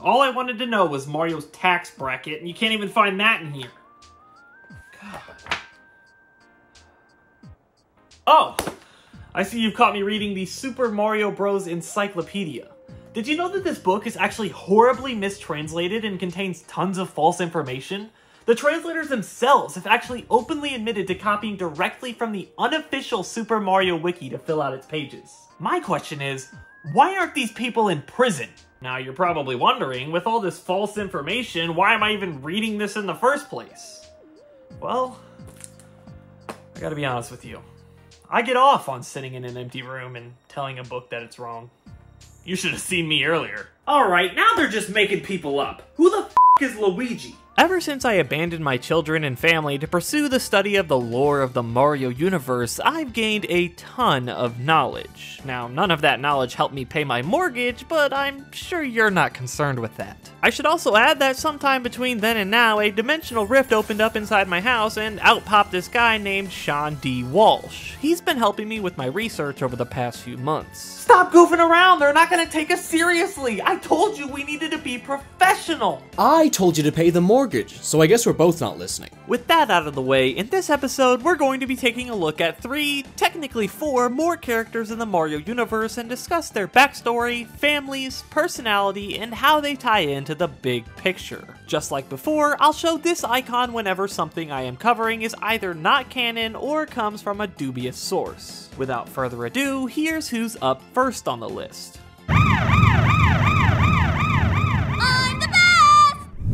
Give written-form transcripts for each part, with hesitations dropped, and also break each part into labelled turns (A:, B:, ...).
A: All I wanted to know was Mario's tax bracket, and you can't even find that in here. God. Oh! I see you've caught me reading the Super Mario Bros. Encyclopedia. Did you know that this book is actually horribly mistranslated and contains tons of false information? The translators themselves have actually openly admitted to copying directly from the unofficial Super Mario Wiki to fill out its pages. My question is, why aren't these people in prison? Now you're probably wondering, with all this false information, why am I even reading this in the first place? Well, I gotta be honest with you. I get off on sitting in an empty room and telling a book that it's wrong. You should have seen me earlier. Alright, now they're just making people up. Who the f*** is Luigi?
B: Ever since I abandoned my children and family to pursue the study of the lore of the Mario universe, I've gained a ton of knowledge. Now, none of that knowledge helped me pay my mortgage, but I'm sure you're not concerned with that. I should also add that sometime between then and now, a dimensional rift opened up inside my house and out popped this guy named Sean D. Walsh. He's been helping me with my research over the past few months.
A: Stop goofing around, they're not gonna take us seriously. I told you we needed to be professional.
C: I told you to pay the mortgage, so I guess we're both not listening.
B: With that out of the way, in this episode, we're going to be taking a look at 3, technically 4, more characters in the Mario universe and discuss their backstory, families, personality, and how they tie into the big picture. Just like before, I'll show this icon whenever something I am covering is either not canon or comes from a dubious source. Without further ado, here's who's up first on the list.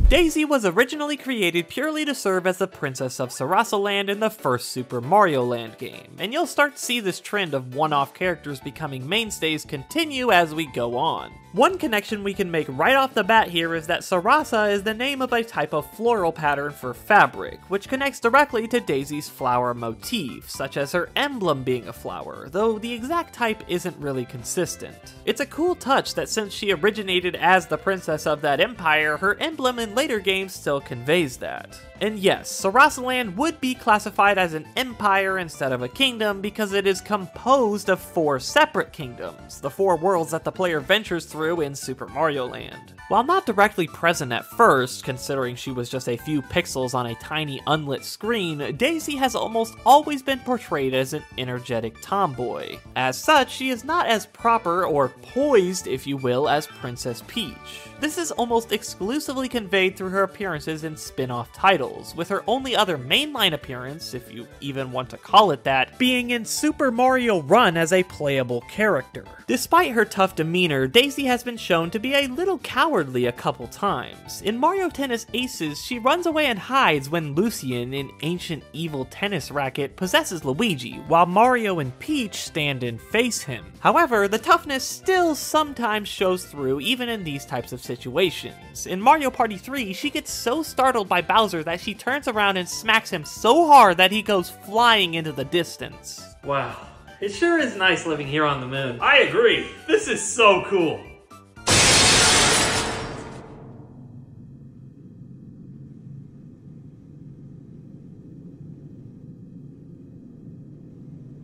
B: Daisy was originally created purely to serve as the Princess of Sarasaland in the first Super Mario Land game, and you'll start to see this trend of one-off characters becoming mainstays continue as we go on. One connection we can make right off the bat here is that Sarasa is the name of a type of floral pattern for fabric, which connects directly to Daisy's flower motif, such as her emblem being a flower, though the exact type isn't really consistent. It's a cool touch that since she originated as the princess of that empire, her emblem in later games still conveys that. And yes, Sarasaland would be classified as an empire instead of a kingdom because it is composed of 4 separate kingdoms, the 4 worlds that the player ventures through in Super Mario Land. While not directly present at first, considering she was just a few pixels on a tiny unlit screen, Daisy has almost always been portrayed as an energetic tomboy. As such, she is not as proper or poised, if you will, as Princess Peach. This is almost exclusively conveyed through her appearances in spin-off titles, with her only other mainline appearance, if you even want to call it that, being in Super Mario Run as a playable character. Despite her tough demeanor, Daisy has been shown to be a little cowardly a couple times. In Mario Tennis Aces, she runs away and hides when Lucien, an ancient evil tennis racket, possesses Luigi, while Mario and Peach stand and face him. However, the toughness still sometimes shows through even in these types of situations. In Mario Party 3, she gets so startled by Bowser that she turns around and smacks him so hard that he goes flying into the distance.
A: Wow, it sure is nice living here on the moon. I agree, this is so cool.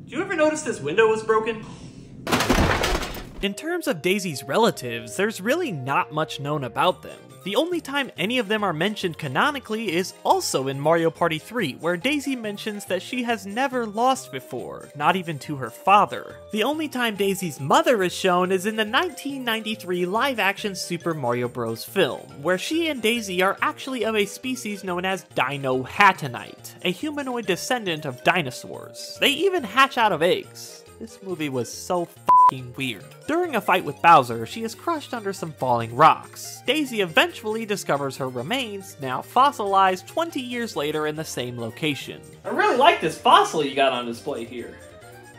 A: Did you ever notice this window was broken?
B: In terms of Daisy's relatives, there's really not much known about them. The only time any of them are mentioned canonically is also in Mario Party 3, where Daisy mentions that she has never lost before, not even to her father. The only time Daisy's mother is shown is in the 1993 live-action Super Mario Bros. Film, where she and Daisy are actually of a species known as Dino-Hatonite, a humanoid descendant of dinosaurs. They even hatch out of eggs. This movie was so f***ing weird. During a fight with Bowser, she is crushed under some falling rocks. Daisy eventually discovers her remains, now fossilized 20 years later in the same location.
A: I really like this fossil you got on display here.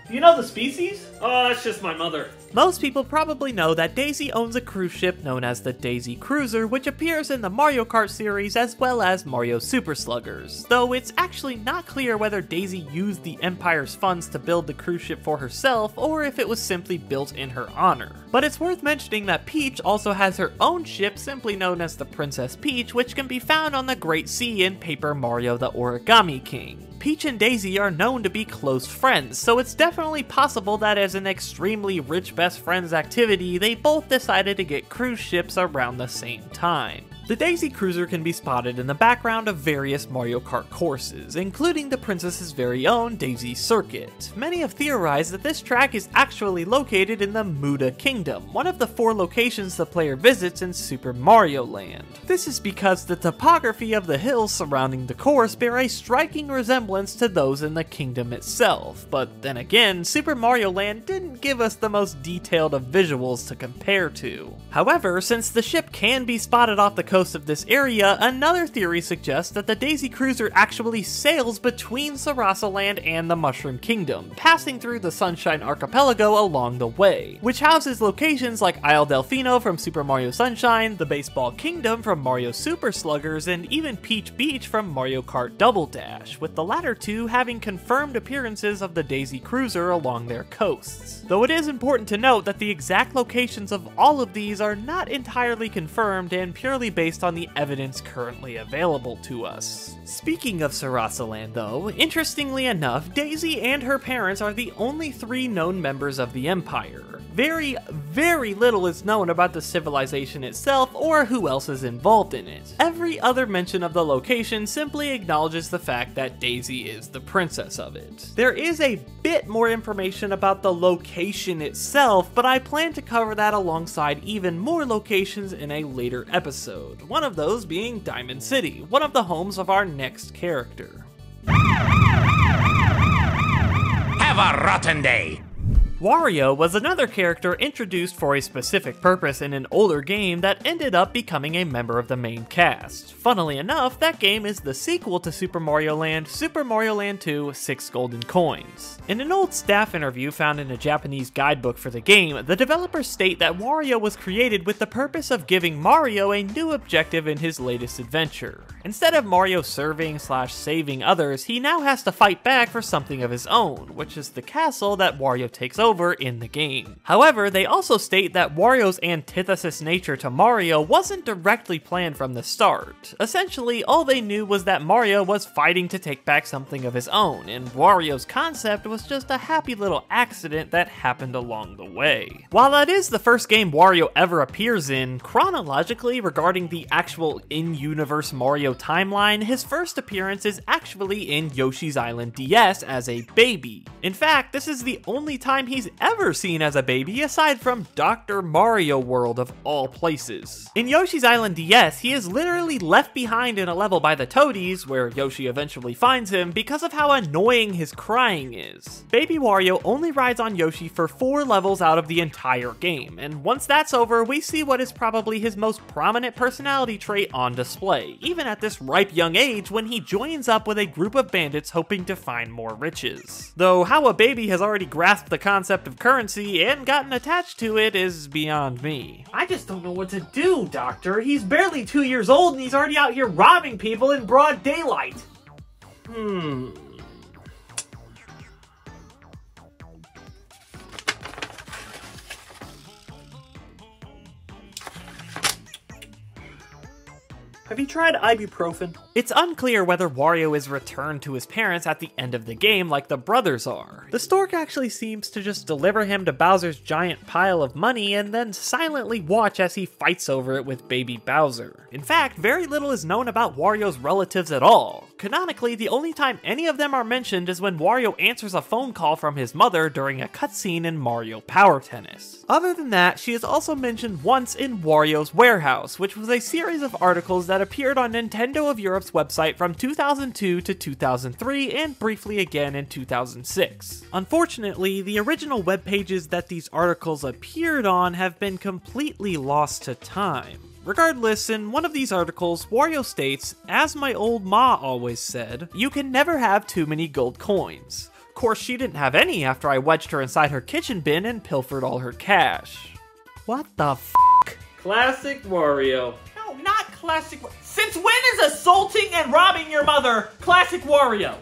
A: Do you know the species? Oh, that's just my mother.
B: Most people probably know that Daisy owns a cruise ship known as the Daisy Cruiser, which appears in the Mario Kart series as well as Mario Super Sluggers, though it's actually not clear whether Daisy used the Empire's funds to build the cruise ship for herself or if it was simply built in her honor. But it's worth mentioning that Peach also has her own ship simply known as the Princess Peach, which can be found on the Great Sea in Paper Mario the Origami King. Peach and Daisy are known to be close friends, so it's definitely possible that as an extremely rich best best friend's activity, they both decided to get cruise ships around the same time. The Daisy Cruiser can be spotted in the background of various Mario Kart courses, including the princess's very own Daisy Circuit. Many have theorized that this track is actually located in the Muda Kingdom, one of the 4 locations the player visits in Super Mario Land. This is because the topography of the hills surrounding the course bear a striking resemblance to those in the kingdom itself, but then again, Super Mario Land didn't give us the most detailed of visuals to compare to. However, since the ship can be spotted off the coast of this area, another theory suggests that the Daisy Cruiser actually sails between Sarasa Land and the Mushroom Kingdom, passing through the Sunshine Archipelago along the way, which houses locations like Isle Delfino from Super Mario Sunshine, the Baseball Kingdom from Mario Super Sluggers, and even Peach Beach from Mario Kart Double Dash, with the latter two having confirmed appearances of the Daisy Cruiser along their coasts. Though it is important to note that the exact locations of all of these are not entirely confirmed and purely based on the evidence currently available to us. Speaking of Sarasa Land though, interestingly enough, Daisy and her parents are the only 3 known members of the Empire. Very little is known about the civilization itself or who else is involved in it. Every other mention of the location simply acknowledges the fact that Daisy is the princess of it. There is a bit more information about the location itself, but I plan to cover that alongside even more locations in a later episode, one of those being Diamond City, one of the homes of our next character.
D: Have a rotten day!
B: Wario was another character introduced for a specific purpose in an older game that ended up becoming a member of the main cast. Funnily enough, that game is the sequel to Super Mario Land, Super Mario Land 2: 6 Golden Coins. In an old staff interview found in a Japanese guidebook for the game, the developers state that Wario was created with the purpose of giving Mario a new objective in his latest adventure. Instead of Mario serving/saving others, he now has to fight back for something of his own, which is the castle that Wario takes over in the game. However, they also state that Wario's antithesis nature to Mario wasn't directly planned from the start. Essentially, all they knew was that Mario was fighting to take back something of his own, and Wario's concept was just a happy little accident that happened along the way. While that is the first game Wario ever appears in, chronologically regarding the actual in-universe Mario timeline, his first appearance is actually in Yoshi's Island DS as a baby. In fact, this is the only time he's ever seen as a baby aside from Dr. Mario World of all places. In Yoshi's Island DS, he is literally left behind in a level by the Toadies, where Yoshi eventually finds him, because of how annoying his crying is. Baby Wario only rides on Yoshi for 4 levels out of the entire game, and once that's over, we see what is probably his most prominent personality trait on display, even at this ripe young age when he joins up with a group of bandits hoping to find more riches. Though how a baby has already grasped the concept of currency and gotten attached to it is beyond me.
A: I just don't know what to do, Doctor. He's barely 2 years old and he's already out here robbing people in broad daylight. Have you tried ibuprofen?
B: It's unclear whether Wario is returned to his parents at the end of the game like the brothers are. The stork actually seems to just deliver him to Bowser's giant pile of money and then silently watch as he fights over it with baby Bowser. In fact, very little is known about Wario's relatives at all. Canonically, the only time any of them are mentioned is when Wario answers a phone call from his mother during a cutscene in Mario Power Tennis. Other than that, she is also mentioned once in Wario's Warehouse, which was a series of articles that appeared on Nintendo of Europe's website from 2002 to 2003 and briefly again in 2006. Unfortunately, the original web pages that these articles appeared on have been completely lost to time. Regardless, in one of these articles, Wario states, "As my old ma always said, you can never have too many gold coins. Of course, she didn't have any after I wedged her inside her kitchen bin and pilfered all her cash." What the f***?
A: Classic Wario. No, not classic. Since when is assaulting and robbing your mother classic Wario?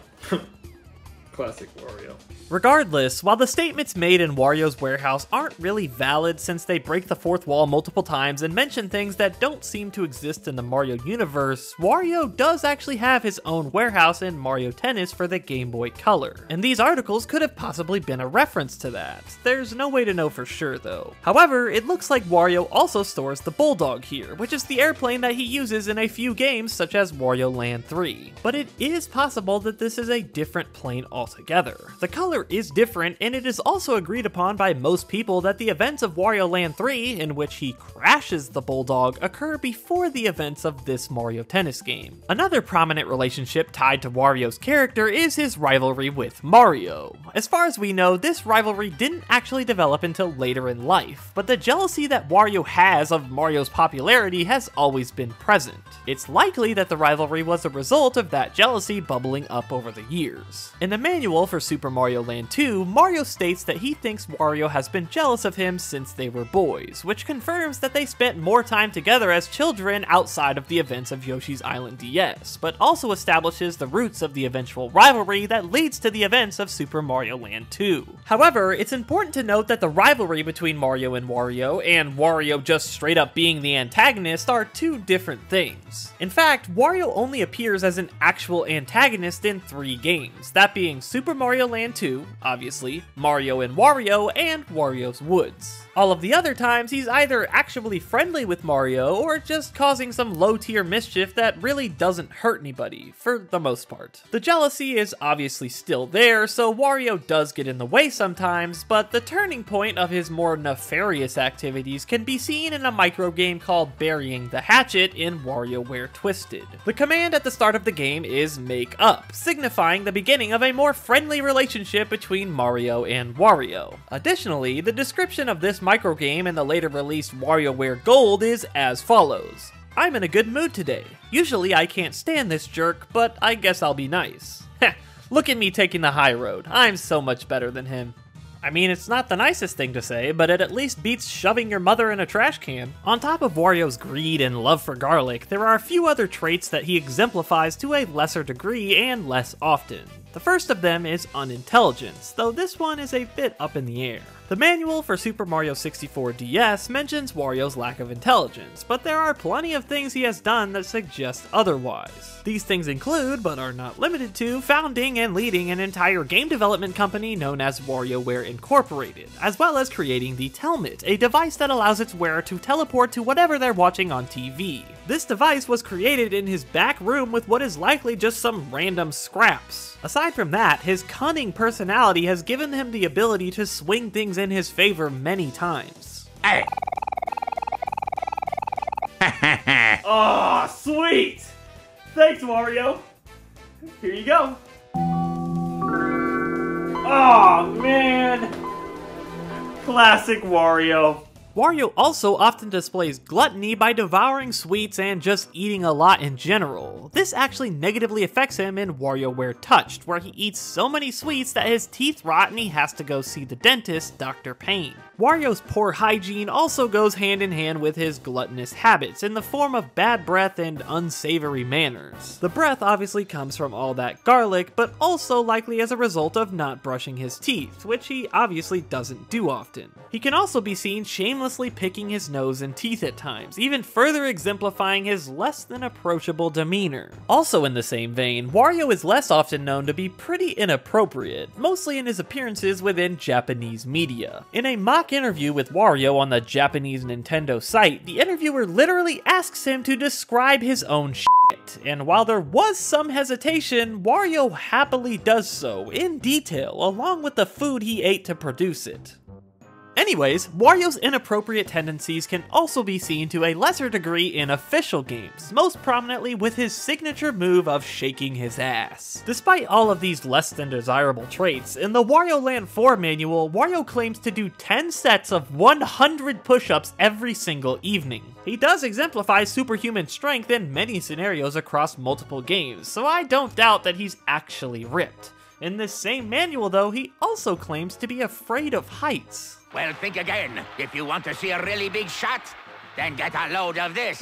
A: Classic Wario.
B: Regardless, while the statements made in Wario's warehouse aren't really valid since they break the fourth wall multiple times and mention things that don't seem to exist in the Mario universe, Wario does actually have his own warehouse in Mario Tennis for the Game Boy Color, and these articles could have possibly been a reference to that. There's no way to know for sure though. However, it looks like Wario also stores the Bulldog here, which is the airplane that he uses in a few games such as Wario Land 3. But it is possible that this is a different plane altogether. The color is different, and it is also agreed upon by most people that the events of Wario Land 3, in which he crashes the Bulldog, occur before the events of this Mario Tennis game. Another prominent relationship tied to Wario's character is his rivalry with Mario. As far as we know, this rivalry didn't actually develop until later in life, but the jealousy that Wario has of Mario's popularity has always been present. It's likely that the rivalry was a result of that jealousy bubbling up over the years. In the manual for Super Mario Land 2, Mario states that he thinks Wario has been jealous of him since they were boys, which confirms that they spent more time together as children outside of the events of Yoshi's Island DS, but also establishes the roots of the eventual rivalry that leads to the events of Super Mario Land 2. However, it's important to note that the rivalry between Mario and Wario just straight up being the antagonist are two different things. In fact, Wario only appears as an actual antagonist in 3 games, that being Super Mario Land 2, obviously, Mario and Wario, and Wario's Woods. All of the other times, he's either actually friendly with Mario, or just causing some low-tier mischief that really doesn't hurt anybody, for the most part. The jealousy is obviously still there, so Wario does get in the way sometimes, but the turning point of his more nefarious activities can be seen in a microgame called Burying the Hatchet in WarioWare Twisted. The command at the start of the game is Make Up, signifying the beginning of a more friendly relationship between Mario and Wario. Additionally, the description of this microgame in the later released WarioWare Gold is as follows. I'm in a good mood today. Usually I can't stand this jerk, but I guess I'll be nice. Heh, look at me taking the high road. I'm so much better than him. I mean, it's not the nicest thing to say, but it at least beats shoving your mother in a trash can. On top of Wario's greed and love for garlic, there are a few other traits that he exemplifies to a lesser degree and less often. The first of them is unintelligence, though this one is a bit up in the air. The manual for Super Mario 64 DS mentions Wario's lack of intelligence, but there are plenty of things he has done that suggest otherwise. These things include, but are not limited to, founding and leading an entire game development company known as WarioWare Incorporated, as well as creating the Telmit, a device that allows its wearer to teleport to whatever they're watching on TV. This device was created in his back room with what is likely just some random scraps. Aside from that, his cunning personality has given him the ability to swing things in his favor many times.
D: Hey.
A: Oh, sweet! Thanks, Wario. Here you go. Oh, man. Classic Wario.
B: Wario also often displays gluttony by devouring sweets and just eating a lot in general. This actually negatively affects him in WarioWare Touched, where he eats so many sweets that his teeth rot and he has to go see the dentist, Dr. Payne. Wario's poor hygiene also goes hand in hand with his gluttonous habits in the form of bad breath and unsavory manners. The breath obviously comes from all that garlic, but also likely as a result of not brushing his teeth, which he obviously doesn't do often. He can also be seen shamelessly picking his nose and teeth at times, even further exemplifying his less than approachable demeanor. Also in the same vein, Wario is less often known to be pretty inappropriate, mostly in his appearances within Japanese media. In a mock interview with Wario on the Japanese Nintendo site, the interviewer literally asks him to describe his own shit, and while there was some hesitation, Wario happily does so, in detail, along with the food he ate to produce it. Anyways, Wario's inappropriate tendencies can also be seen to a lesser degree in official games, most prominently with his signature move of shaking his ass. Despite all of these less than desirable traits, in the Wario Land 4 manual, Wario claims to do 10 sets of 100 push-ups every single evening. He does exemplify superhuman strength in many scenarios across multiple games, so I don't doubt that he's actually ripped. In this same manual though, he also claims to be afraid of heights.
D: Well, think again. If you want to see a really big shot, then get a load of this.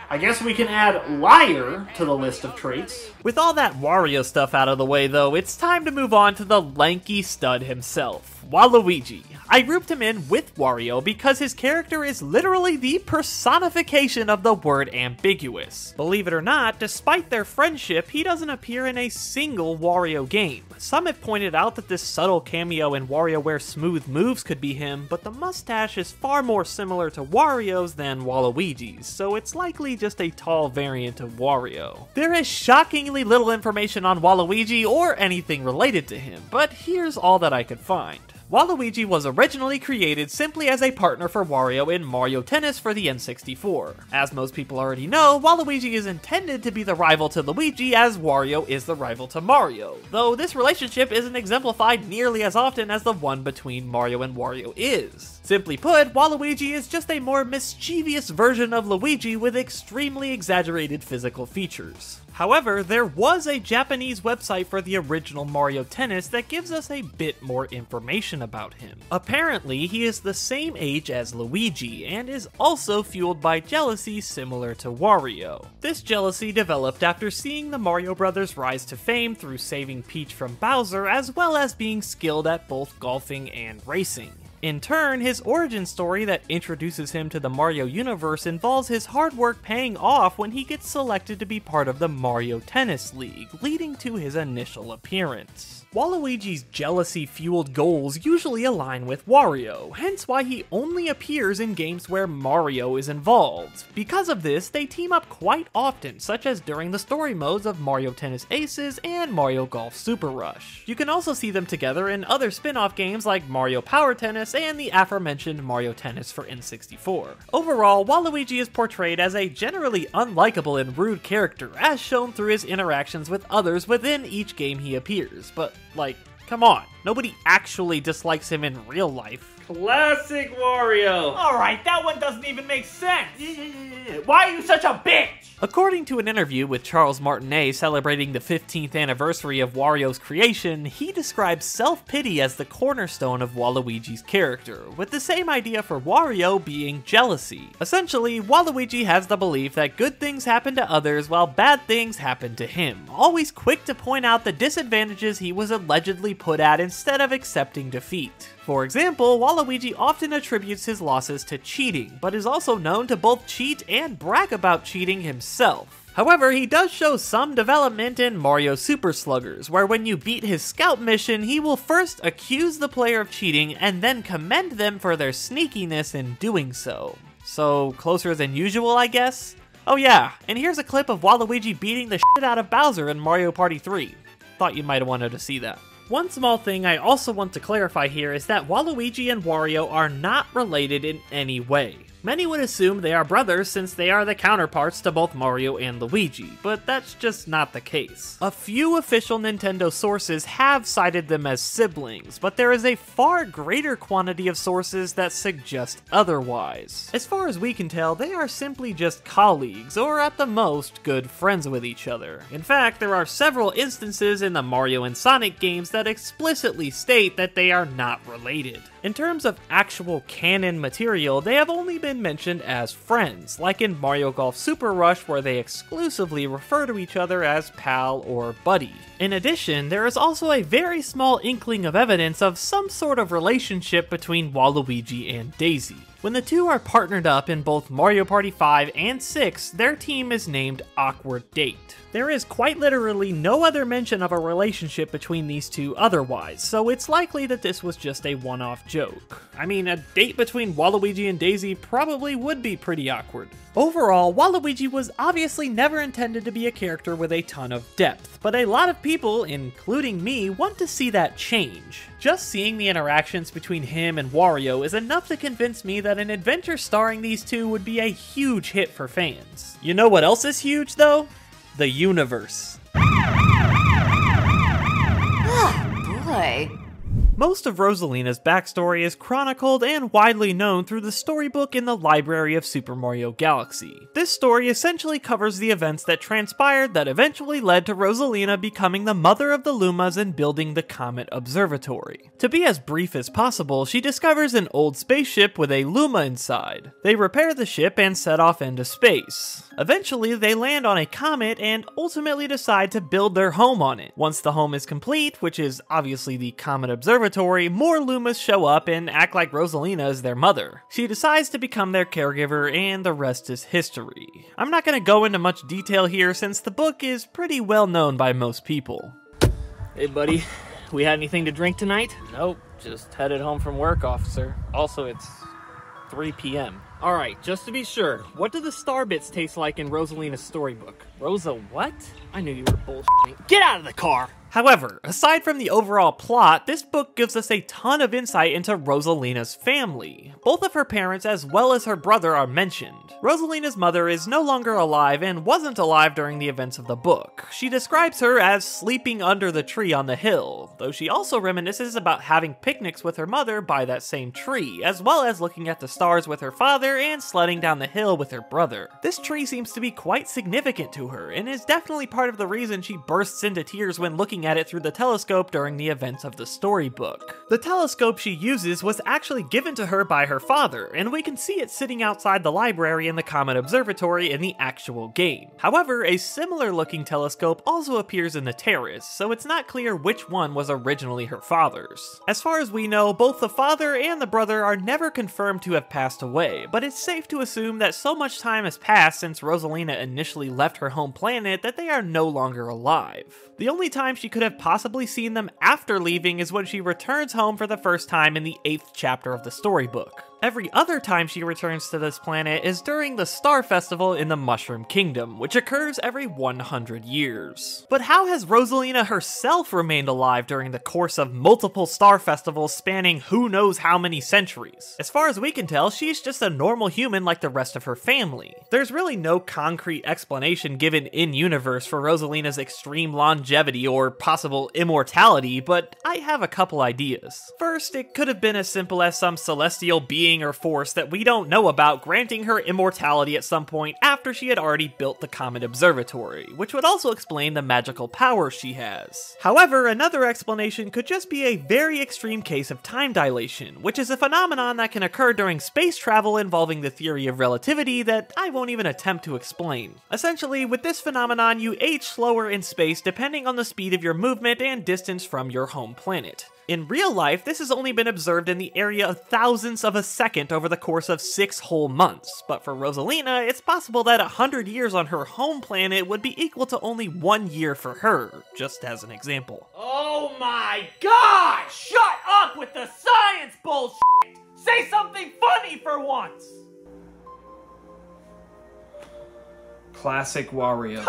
A: I guess we can add liar to the list of traits.
B: With all that Wario stuff out of the way though, it's time to move on to the lanky stud himself, Waluigi. I grouped him in with Wario because his character is literally the personification of the word ambiguous. Believe it or not, despite their friendship, he doesn't appear in a single Wario game. Some have pointed out that this subtle cameo in WarioWare Smooth Moves could be him, but the mustache is far more similar to Wario's than Waluigi's, so it's likely just a tall variant of Wario. There is shockingly little information on Waluigi or anything related to him, but here's all that I could find. Waluigi was originally created simply as a partner for Wario in Mario Tennis for the N64. As most people already know, Waluigi is intended to be the rival to Luigi as Wario is the rival to Mario, though this relationship isn't exemplified nearly as often as the one between Mario and Wario is. Simply put, Waluigi is just a more mischievous version of Luigi with extremely exaggerated physical features. However, there was a Japanese website for the original Mario Tennis that gives us a bit more information about him. Apparently, he is the same age as Luigi, and is also fueled by jealousy similar to Wario. This jealousy developed after seeing the Mario Brothers rise to fame through saving Peach from Bowser, as well as being skilled at both golfing and racing. In turn, his origin story that introduces him to the Mario universe involves his hard work paying off when he gets selected to be part of the Mario Tennis League, leading to his initial appearance. Waluigi's jealousy-fueled goals usually align with Wario, hence why he only appears in games where Mario is involved. Because of this, they team up quite often, such as during the story modes of Mario Tennis Aces and Mario Golf Super Rush. You can also see them together in other spin-off games like Mario Power Tennis and the aforementioned Mario Tennis for N64. Overall, Waluigi is portrayed as a generally unlikable and rude character, as shown through his interactions with others within each game he appears, but like, come on, nobody actually dislikes him in real life.
A: Classic Wario! Alright, that one doesn't even make sense! Why are you such a bitch?
B: According to an interview with Charles Martinet celebrating the 15th anniversary of Wario's creation, he describes self-pity as the cornerstone of Waluigi's character, with the same idea for Wario being jealousy. Essentially, Waluigi has the belief that good things happen to others while bad things happen to him, always quick to point out the disadvantages he was allegedly put at instead of accepting defeat. For example, Waluigi often attributes his losses to cheating, but is also known to both cheat and brag about cheating himself. However, he does show some development in Mario Super Sluggers, where when you beat his scout mission, he will first accuse the player of cheating and then commend them for their sneakiness in doing so. So, closer than usual, I guess? Oh yeah, and here's a clip of Waluigi beating the shit out of Bowser in Mario Party 3. Thought you might have wanted to see that. One small thing I also want to clarify here is that Waluigi and Wario are not related in any way. Many would assume they are brothers since they are the counterparts to both Mario and Luigi, but that's just not the case. A few official Nintendo sources have cited them as siblings, but there is a far greater quantity of sources that suggest otherwise. As far as we can tell, they are simply just colleagues, or at the most, good friends with each other. In fact, there are several instances in the Mario and Sonic games that explicitly state that they are not related. In terms of actual canon material, they have only been mentioned as friends, like in Mario Golf Super Rush where they exclusively refer to each other as pal or buddy. In addition, there is also a very small inkling of evidence of some sort of relationship between Waluigi and Daisy. When the two are partnered up in both Mario Party 5 and 6, their team is named Awkward Date. There is quite literally no other mention of a relationship between these two otherwise, so it's likely that this was just a one-off joke. I mean, a date between Waluigi and Daisy probably would be pretty awkward. Overall, Waluigi was obviously never intended to be a character with a ton of depth, but a lot of people, including me, want to see that change. Just seeing the interactions between him and Wario is enough to convince me that an adventure starring these two would be a huge hit for fans. You know what else is huge, though? The universe.
E: Oh, boy.
B: Most of Rosalina's backstory is chronicled and widely known through the storybook in the Library of Super Mario Galaxy. This story essentially covers the events that transpired that eventually led to Rosalina becoming the mother of the Lumas and building the Comet Observatory. To be as brief as possible, she discovers an old spaceship with a Luma inside. They repair the ship and set off into space. Eventually, they land on a comet and ultimately decide to build their home on it. Once the home is complete, which is obviously the Comet Observatory, more Lumas show up and act like Rosalina is their mother. She decides to become their caregiver, and the rest is history. I'm not going to go into much detail here since the book is pretty well known by most people.
A: Hey, buddy. We had anything to drink tonight?
E: Nope, just headed home from work, officer. Also, it's 3 p.m.
A: Alright, just to be sure, what do the star bits taste like in Rosalina's storybook?
E: Rosa, what?
A: I knew you were bullshitting. Get out of the car!
B: However, aside from the overall plot, this book gives us a ton of insight into Rosalina's family. Both of her parents as well as her brother are mentioned. Rosalina's mother is no longer alive and wasn't alive during the events of the book. She describes her as sleeping under the tree on the hill, though she also reminisces about having picnics with her mother by that same tree, as well as looking at the stars with her father and sledding down the hill with her brother. This tree seems to be quite significant to her, and is definitely part of the reason she bursts into tears when looking at it through the telescope during the events of the storybook. The telescope she uses was actually given to her by her father, and we can see it sitting outside the library in the Comet Observatory in the actual game. However, a similar looking telescope also appears in the terrace, so it's not clear which one was originally her father's. As far as we know, both the father and the brother are never confirmed to have passed away, but it's safe to assume that so much time has passed since Rosalina initially left her home planet that they are no longer alive. The only time she could have possibly seen them after leaving is when she returns home for the first time in the 8th chapter of the storybook. Every other time she returns to this planet is during the Star Festival in the Mushroom Kingdom, which occurs every 100 years. But how has Rosalina herself remained alive during the course of multiple Star Festivals spanning who knows how many centuries? As far as we can tell, she's just a normal human like the rest of her family. There's really no concrete explanation given in-universe for Rosalina's extreme longevity or possible immortality, but I have a couple ideas. First, it could have been as simple as some celestial being or force that we don't know about granting her immortality at some point after she had already built the Comet Observatory, which would also explain the magical powers she has. However, another explanation could just be a very extreme case of time dilation, which is a phenomenon that can occur during space travel involving the theory of relativity that I won't even attempt to explain. Essentially, with this phenomenon, you age slower in space depending on the speed of your movement and distance from your home planet. In real life, this has only been observed in the area of thousandths of a second over the course of 6 whole months, but for Rosalina, it's possible that 100 years on her home planet would be equal to only 1 year for her, just as an example.
A: Oh my god! Shut up with the science bullshit! Say something funny for once!
E: Classic Wario.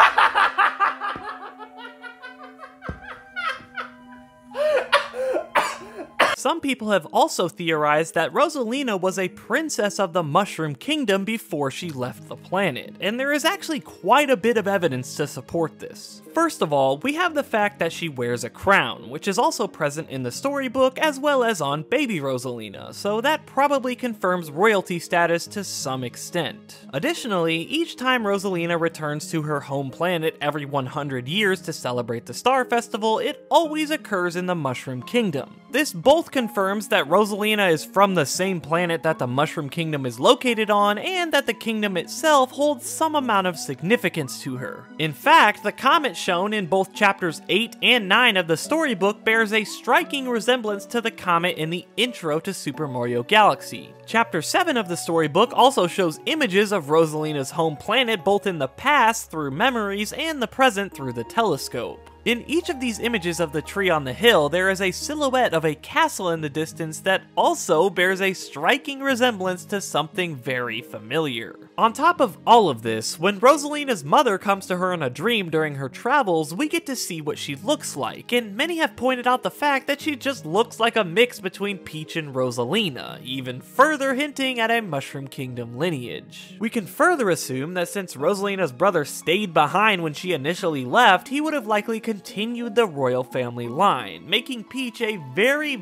B: Some people have also theorized that Rosalina was a princess of the Mushroom Kingdom before she left the planet, and there is actually quite a bit of evidence to support this. First of all, we have the fact that she wears a crown, which is also present in the storybook as well as on baby Rosalina, so that probably confirms royalty status to some extent. Additionally, each time Rosalina returns to her home planet every 100 years to celebrate the Star Festival, it always occurs in the Mushroom Kingdom. This both confirms that Rosalina is from the same planet that the Mushroom Kingdom is located on, and that the kingdom itself holds some amount of significance to her. In fact, the comet shown in both chapters 8 and 9 of the storybook bears a striking resemblance to the comet in the intro to Super Mario Galaxy. Chapter 7 of the storybook also shows images of Rosalina's home planet both in the past through memories and the present through the telescope. In each of these images of the tree on the hill, there is a silhouette of a castle in the distance that also bears a striking resemblance to something very familiar. On top of all of this, when Rosalina's mother comes to her in a dream during her travels, we get to see what she looks like, and many have pointed out the fact that she just looks like a mix between Peach and Rosalina, even further hinting at a Mushroom Kingdom lineage. We can further assume that since Rosalina's brother stayed behind when she initially left, he would have likely continued continued the royal family line, making Peach a very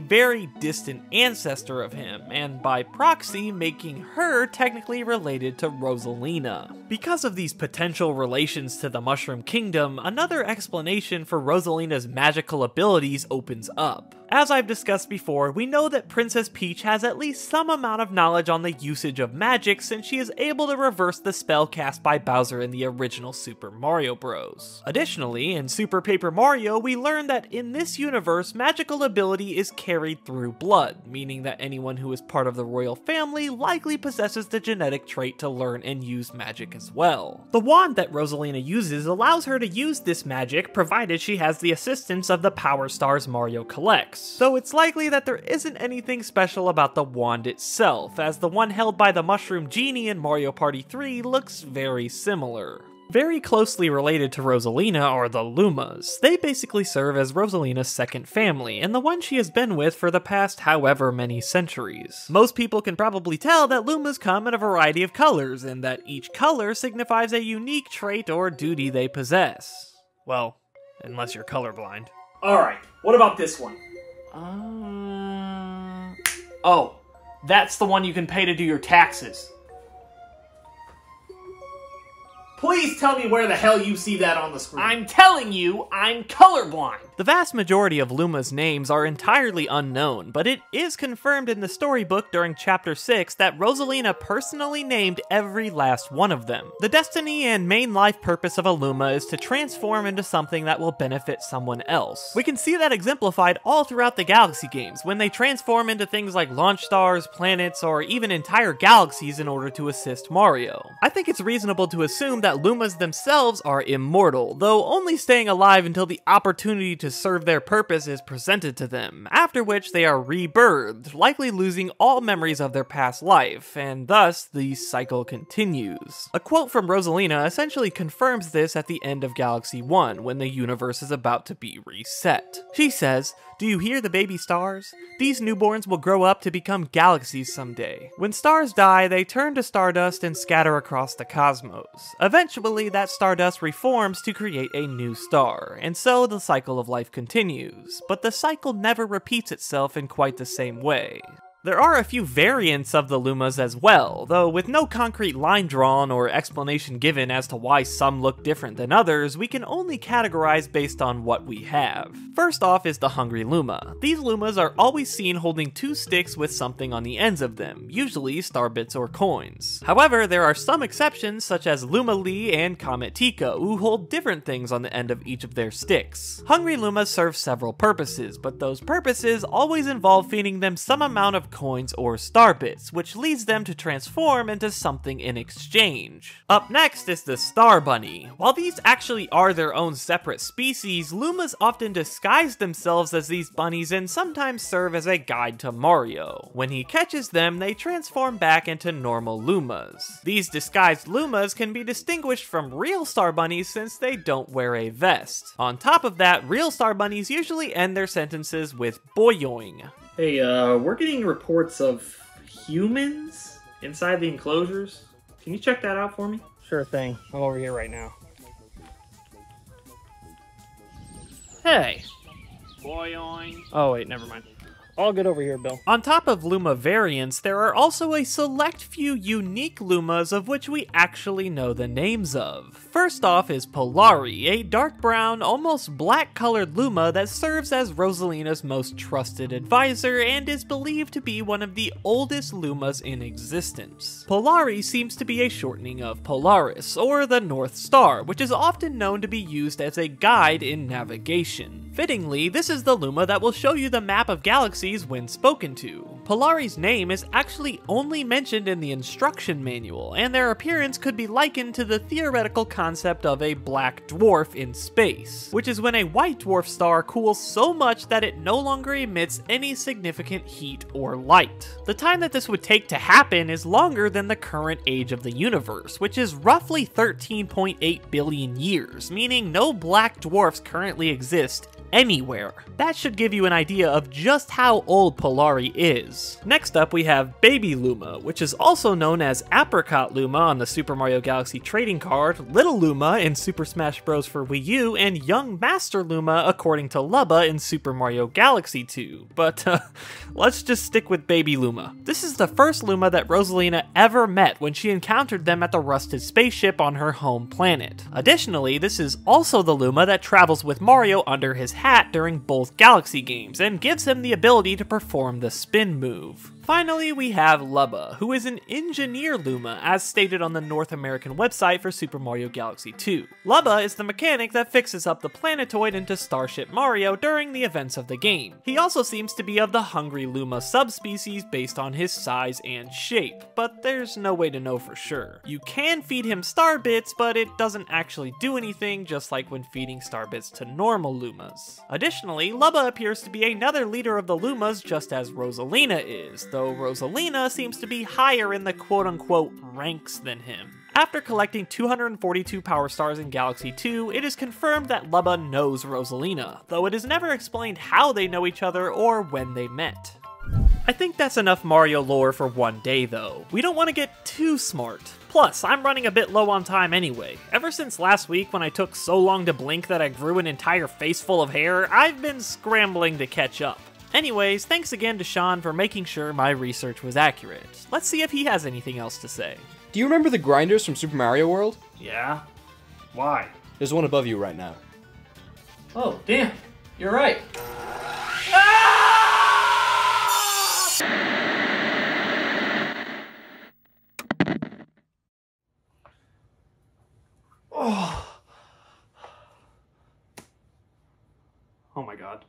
B: distant ancestor of him, and by proxy making her technically related to Rosalina. Because of these potential relations to the Mushroom Kingdom, another explanation for Rosalina's magical abilities opens up. As I've discussed before, we know that Princess Peach has at least some amount of knowledge on the usage of magic since she is able to reverse the spell cast by Bowser in the original Super Mario Bros. Additionally, in Super Paper Mario, we learn that in this universe, magical ability is carried through blood, meaning that anyone who is part of the royal family likely possesses the genetic trait to learn and use magic as well. The wand that Rosalina uses allows her to use this magic provided she has the assistance of the Power Stars Mario collects. So it's likely that there isn't anything special about the wand itself, as the one held by the Mushroom Genie in Mario Party 3 looks very similar. Very closely related to Rosalina are the Lumas. They basically serve as Rosalina's second family, and the one she has been with for the past however many centuries. Most people can probably tell that Lumas come in a variety of colors, and that each color signifies a unique trait or duty they possess. Well, unless you're colorblind.
A: Alright, what about this one? Oh, that's the one you can pay to do your taxes. Please tell me where the hell you see that on the screen. I'm telling you, I'm colorblind.
B: The vast majority of Luma's names are entirely unknown, but it is confirmed in the storybook during Chapter 6 that Rosalina personally named every last one of them. The destiny and main life purpose of a Luma is to transform into something that will benefit someone else. We can see that exemplified all throughout the Galaxy games, when they transform into things like launch stars, planets, or even entire galaxies in order to assist Mario. I think it's reasonable to assume that Lumas themselves are immortal, though only staying alive until the opportunity to serve their purpose is presented to them, after which they are rebirthed, likely losing all memories of their past life, and thus the cycle continues. A quote from Rosalina essentially confirms this at the end of Galaxy 1, when the universe is about to be reset. She says, "Do you hear the baby stars? These newborns will grow up to become galaxies someday. When stars die, they turn to stardust and scatter across the cosmos. Eventually, that stardust reforms to create a new star, and so the cycle of life continues. But the cycle never repeats itself in quite the same way." There are a few variants of the Lumas as well, though with no concrete line drawn or explanation given as to why some look different than others, we can only categorize based on what we have. First off is the Hungry Luma. These Lumas are always seen holding two sticks with something on the ends of them, usually star bits or coins. However, there are some exceptions such as Luma Lee and Comet Tika, who hold different things on the end of each of their sticks. Hungry Lumas serve several purposes, but those purposes always involve feeding them some amount of coins or star bits, which leads them to transform into something in exchange. Up next is the Star Bunny. While these actually are their own separate species, Lumas often disguise themselves as these bunnies and sometimes serve as a guide to Mario. When he catches them, they transform back into normal Lumas. These disguised Lumas can be distinguished from real Star Bunnies since they don't wear a vest. On top of that, real Star Bunnies usually end their sentences with boyoing.
A: Hey, we're getting reports of humans inside the enclosures. Can you check that out for me?
E: Sure thing. I'm over here right now.
A: Hey.
E: Boyoing. Oh, wait, never mind. I'll get over here, Bill.
B: On top of Luma variants, there are also a select few unique Lumas of which we actually know the names of. First off is Polari, a dark brown, almost black colored Luma that serves as Rosalina's most trusted advisor and is believed to be one of the oldest Lumas in existence. Polari seems to be a shortening of Polaris, or the North Star, which is often known to be used as a guide in navigation. Fittingly, this is the Luma that will show you the map of galaxies when spoken to. Polari's name is actually only mentioned in the instruction manual, and their appearance could be likened to the theoretical concept of a black dwarf in space, which is when a white dwarf star cools so much that it no longer emits any significant heat or light. The time that this would take to happen is longer than the current age of the universe, which is roughly 13.8 billion years, meaning no black dwarfs currently exist anywhere. That should give you an idea of just how old Polari is. Next up we have Baby Luma, which is also known as Apricot Luma on the Super Mario Galaxy trading card, Little Luma in Super Smash Bros. For Wii U, and Young Master Luma according to Lubba in Super Mario Galaxy 2. But let's just stick with Baby Luma. This is the first Luma that Rosalina ever met when she encountered them at the rusted spaceship on her home planet. Additionally, this is also the Luma that travels with Mario under his hat during both Galaxy games, and gives him the ability to perform the spin move. Finally, we have Lubba, who is an engineer Luma, as stated on the North American website for Super Mario Galaxy 2. Lubba is the mechanic that fixes up the planetoid into Starship Mario during the events of the game. He also seems to be of the Hungry Luma subspecies based on his size and shape, but there's no way to know for sure. You can feed him star bits, but it doesn't actually do anything, just like when feeding star bits to normal Lumas. Additionally, Lubba appears to be another leader of the Lumas, just as Rosalina is, though Rosalina seems to be higher in the quote-unquote ranks than him. After collecting 242 Power Stars in Galaxy 2, it is confirmed that Lubba knows Rosalina, though it is never explained how they know each other or when they met. I think that's enough Mario lore for one day though. We don't want to get too smart. Plus, I'm running a bit low on time anyway. Ever since last week when I took so long to blink that I grew an entire face full of hair, I've been scrambling to catch up. Anyways, thanks again to Sean for making sure my research was accurate. Let's see if he has anything else to say.
C: Do you remember the grinders from Super Mario World?
A: Yeah? Why?
C: There's one above you right now.
A: Oh, damn. You're right. Oh my god.